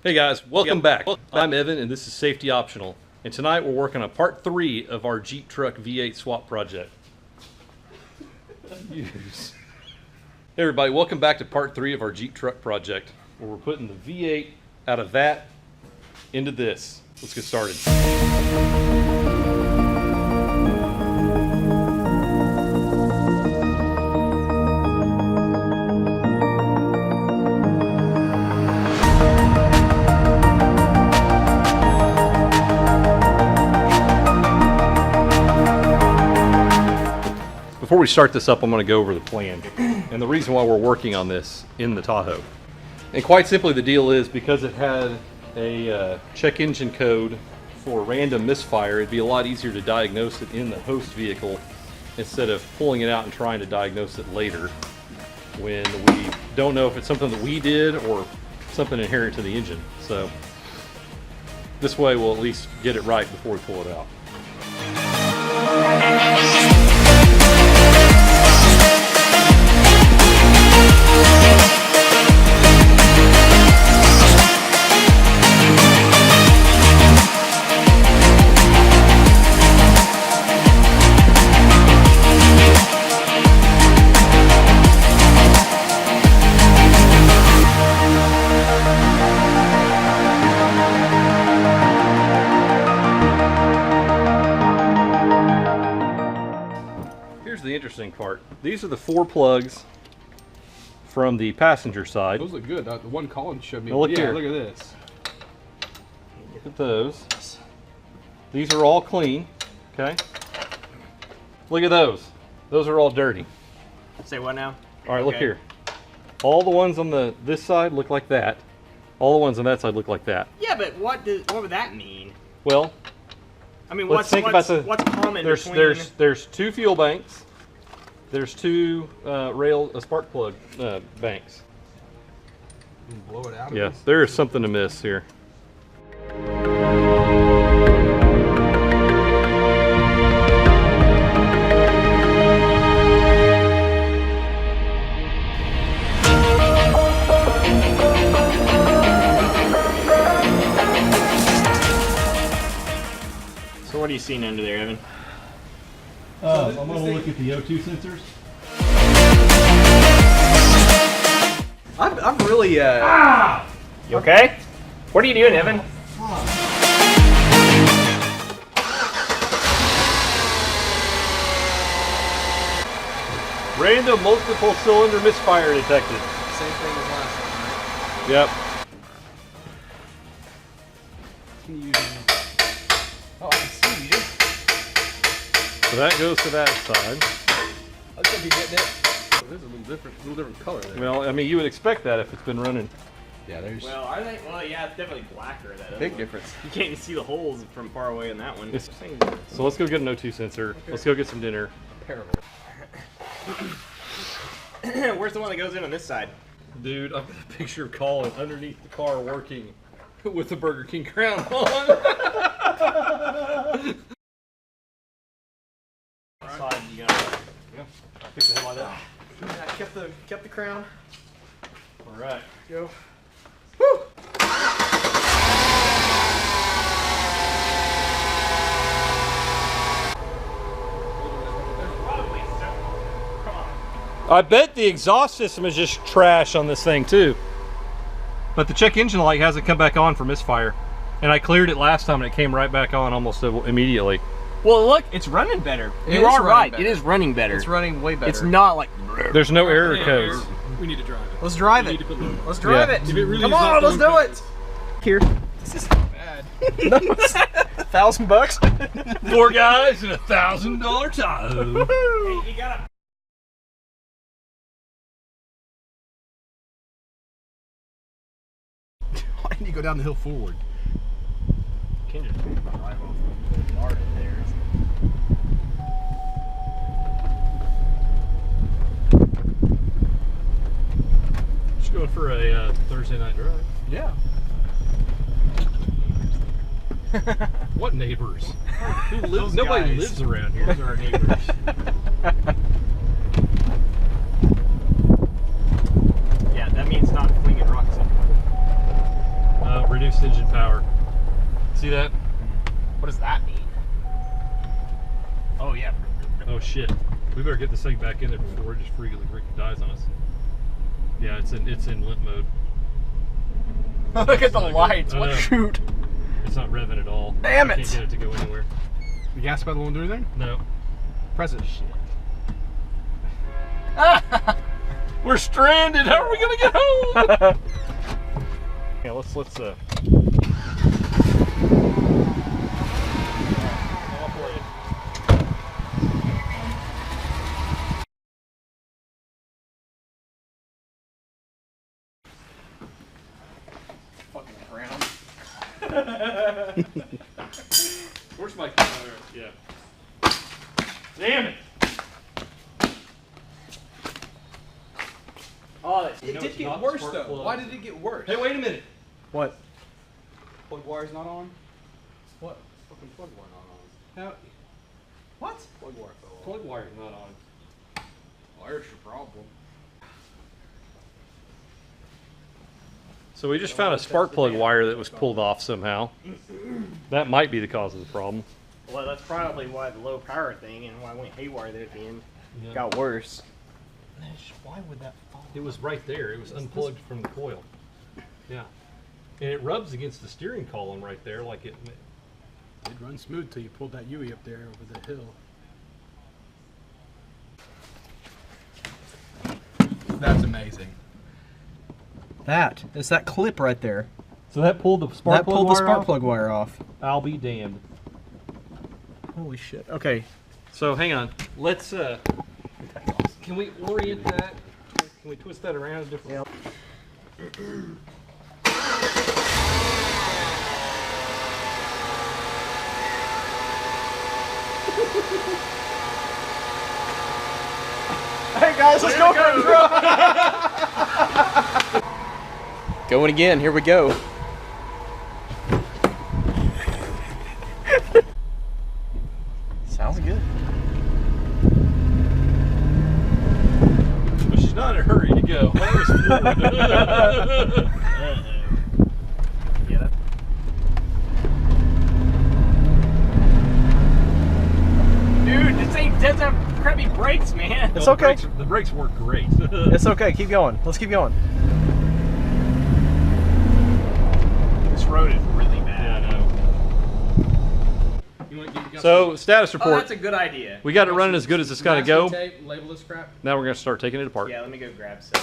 Hey guys, welcome back. I'm Evan and this is Safety Optional. And tonight we're working on part 3 of our Jeep Truck V8 swap project. Hey everybody, welcome back to part 3 of our Jeep Truck project, where we're putting the V8 out of that into this. Let's get started. Before we start this up, I'm going to go over the plan and the reason why we're working on this in the Tahoe. And quite simply, the deal is because it had a check engine code for random misfire, it'd be a lot easier to diagnose it in the host vehicle instead of pulling it out and trying to diagnose it later when we don't know if it's something that we did or something inherent to the engine. So this way we'll at least get it right before we pull it out. The interesting part. These are the 4 plugs from the passenger side. Those look good. The one Colin showed me. Now look here. Look at this. Look at those. These are all clean. Okay. Look at those. Those are all dirty. Say what now? All right, look here. All the ones on this side look like that. All the ones on that side look like that. Yeah, but what would that mean? Well, I mean, what's common between? There's 2 fuel banks. There's 2 spark plug banks. Blow it out. Yeah, there is something amiss here. So what are you seeing under there, Evan? I'm going to look at the O2 sensors. I'm really, You okay? What are you doing, Evan? Random multiple cylinder misfire detected. same thing as last time, right? Yep. Oh, I can see you. So that goes to that side. I was gonna be getting it. It is a little different color there. Well, I mean, you would expect that if it's been running. Yeah, there's Well, are they? Well, yeah, it's definitely blacker. That big one. difference. You can't even see the holes from far away in that one. It's- So let's go get an O2 sensor. Okay. Let's go get some dinner. Terrible. Where's the one that goes in on this side? Dude, I've got a picture of Colin underneath the car working with the Burger King crown on. Side, you got. Yeah, I picked the hell out of that. I kept the crown. All right. Go. Woo! I bet the exhaust system is just trash on this thing too. But the check engine light hasn't come back on for misfire. And I cleared it last time and it came right back on almost immediately. Well, look, it's running better. It You is are running right. better. It is running better. It's running way better. It's not like. There's no error codes. We need to drive it. Let's drive it. Let's drive Yeah. it. If it really Come is on, not let's do doing it. Here. This is bad. $1,000. 4 guys and $1,000 Tahoe. Hey, you gotta. Why didn't you go down the hill forward? Can just drive off the yard in there. Just going for a Thursday night drive. Yeah. What neighbors? Who lives? Those Nobody guys. lives around here. Those are our neighbors. Yeah, that means not flinging rocks anymore. reduced engine power. See that? What does that mean? Oh yeah. Oh shit. We better get this thing back in there before it just freaking dies on us. Yeah, it's in limp mode. Look at the lights. I What know. shoot? It's not revving at all. Damn I it. can't get it to go anywhere. The gas pedal won't do anything? No. Press it. Shit. We're stranded. How are we gonna get home? Yeah, let's Fucking ground. Where's my camera? Yeah. Damn it! Oh, It know did it's get not worse spark though. plug. Why did it get worse? Hey, wait a minute. what? Plug wire's not on? What? Fucking plug wire not on. How? What? Plug wire fell off. Plug wire's not on. Wire's your problem. So we just found a spark plug wire that was pulled off somehow. That might be the cause of the problem. Well, that's probably why the low power thing and why I went haywire there at the end Yeah. got worse. Why would that fall? It was right there. It was unplugged from the coil. Yeah. And it rubs against the steering column right there like it... It'd run smooth till you pulled that UE up there over the hill. That's amazing. It's that clip right there. So that pulled the spark plug pulled the wire spark off? plug wire off. I'll be damned. Holy shit. Okay. So hang on. Let's can we orient that? Can we twist that around a different? Hey guys, let's go for a drive. Going again. Here we go. Sounds good. But she's not in a hurry to go. Get it? Dude, this thing doesn't have crappy brakes, man. It's okay. The brakes work great. It's okay. Keep going. Let's keep going. This road is really bad. Yeah, I know. So status Oh, report. that's a good idea. We got it running as good as it's got to go. Tape, label this crap. Now we're going to start taking it apart. Yeah, let me go grab some.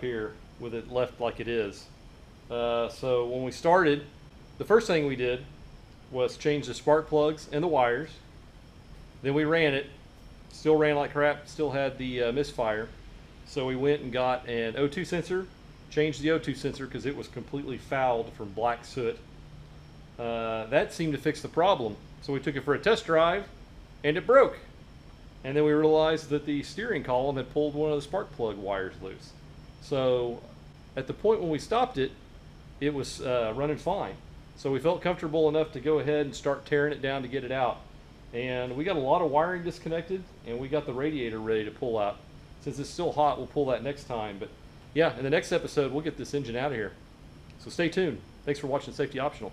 here with it left like it is. So when we started, the first thing we did was change the spark plugs and the wires. Then we ran it, still ran like crap, still had the misfire. So we went and got an O2 sensor, changed the O2 sensor because it was completely fouled from black soot. That seemed to fix the problem. So we took it for a test drive and it broke. And then we realized that the steering column had pulled one of the spark plug wires loose. So at the point when we stopped it, it was running fine. So we felt comfortable enough to go ahead and start tearing it down to get it out. And we got a lot of wiring disconnected, and we got the radiator ready to pull out. Since it's still hot, we'll pull that next time. But yeah, in the next episode, we'll get this engine out of here. So stay tuned. Thanks for watching Safety Optional.